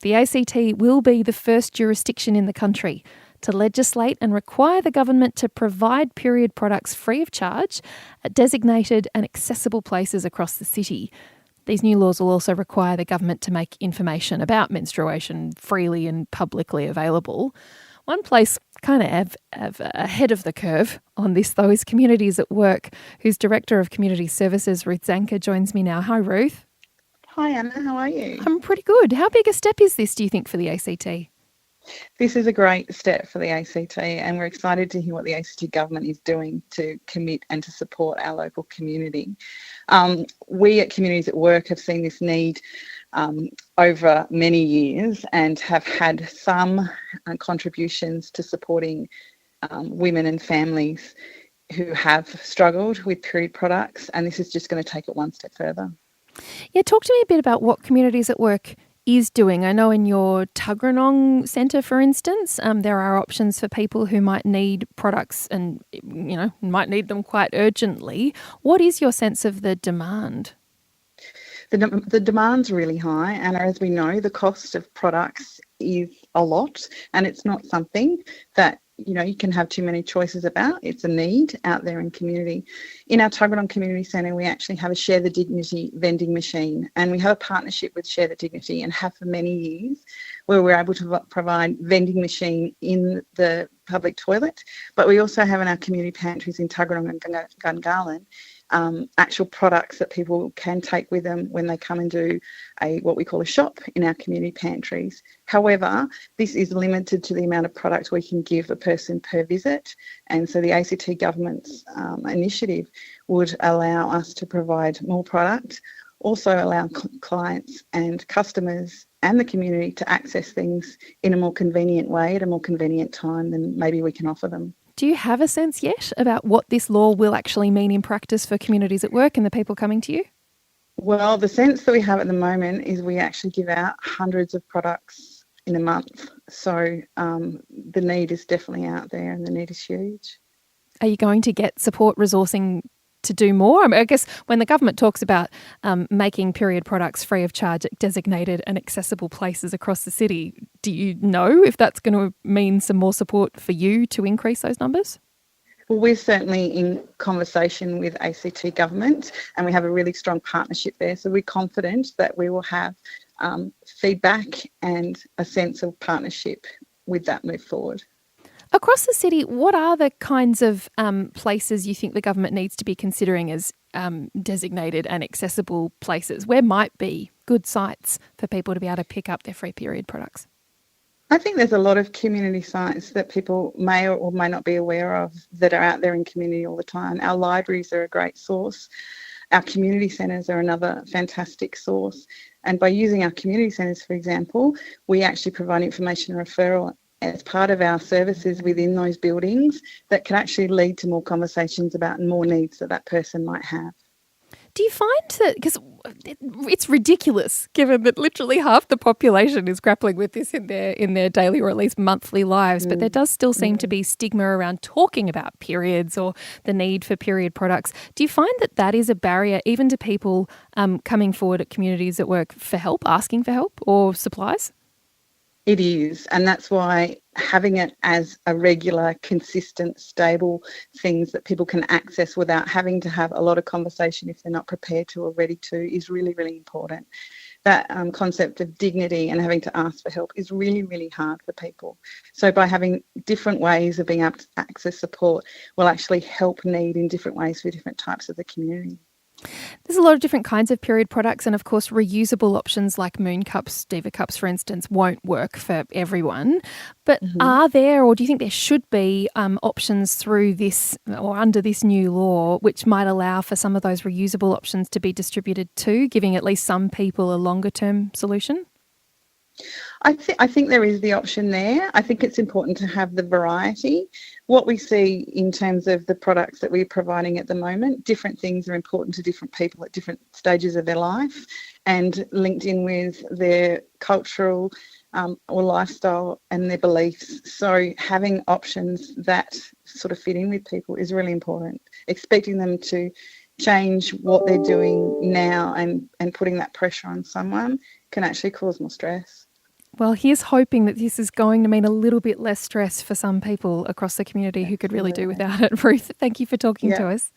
the ACT will be the first jurisdiction in the country to legislate and require the government to provide period products free of charge at designated and accessible places across the city. These new laws will also require the government to make information about menstruation freely and publicly available. One place kind of ahead of the curve on this, though, is Communities at Work, whose Director of Community Services, Ruth Zanker, joins me now. Hi, Ruth. Hi, Anna. How are you? I'm pretty good. How big a step is this, do you think, for the ACT? This is a great step for the ACT, and we're excited to hear what the ACT government is doing to commit and to support our local community. We at Communities at Work have seen this need over many years and have had some contributions to supporting women and families who have struggled with period products, and this is just going to take it one step further. Yeah, talk to me a bit about what Communities at Work is doing. I know in your Tuggeranong Centre, for instance, there are options for people who might need products and, might need them quite urgently. What is your sense of the demand? The demand's really high, and as we know, the cost of products is a lot, and it's not something that you can have too many choices about. It's a need out there in community. In our Tuggeranong Community Centre, we actually have a Share the Dignity vending machine, and we have a partnership with Share the Dignity and have for many years, where we're able to provide vending machine in the public toilet. But we also have in our community pantries in Tuggeranong and Gungahlin actual products that people can take with them when they come and do what we call a shop in our community pantries. However, this is limited to the amount of product we can give a person per visit, and so the ACT government's initiative would allow us to provide more product, also allow clients and customers and the community to access things in a more convenient way at a more convenient time than maybe we can offer them. Do you have a sense yet about what this law will actually mean in practice for Communities at Work and the people coming to you? Well, the sense that we have at the moment is we actually give out hundreds of products in a month. So the need is definitely out there and the need is huge. Are you going to get support resourcing to do more? I guess when the government talks about making period products free of charge at designated and accessible places across the city, do you know if that's going to mean some more support for you to increase those numbers? Well, we're certainly in conversation with ACT government, and we have a really strong partnership there. So we're confident that we will have feedback and a sense of partnership with that move forward. Across the city, what are the kinds of places you think the government needs to be considering as designated and accessible places? Where might be good sites for people to be able to pick up their free period products? I think there's a lot of community sites that people may or may not be aware of that are out there in community all the time. Our libraries are a great source. Our community centres are another fantastic source. And by using our community centres, for example, we actually provide information referral as part of our services within those buildings that can actually lead to more conversations about more needs that person might have. Do you find that, because it's ridiculous given that literally half the population is grappling with this in their daily or at least monthly lives, but there does still seem to be stigma around talking about periods or the need for period products. Do you find that that is a barrier even to people coming forward at Communities at Work for help, asking for help or supplies? It is, and that's why having it as a regular, consistent, stable things that people can access without having to have a lot of conversation if they're not prepared to or ready to is really, really important. That concept of dignity and having to ask for help is really, really hard for people. So by having different ways of being able to access support will actually help need in different ways for different types of the community. There's a lot of different kinds of period products, and of course reusable options like Moon Cups, Diva Cups, for instance, won't work for everyone. But are there, or do you think there should be options through this or under this new law which might allow for some of those reusable options to be distributed too, giving at least some people a longer term solution? I think there is the option there. I think it's important to have the variety. What we see in terms of the products that we're providing at the moment, different things are important to different people at different stages of their life and linked in with their cultural or lifestyle and their beliefs. So having options that sort of fit in with people is really important. Expecting them to change what they're doing now and putting that pressure on someone can actually cause more stress. Well, here's hoping that this is going to mean a little bit less stress for some people across the community who could really do Absolutely. without it. Ruth, thank you for talking Yeah. to us.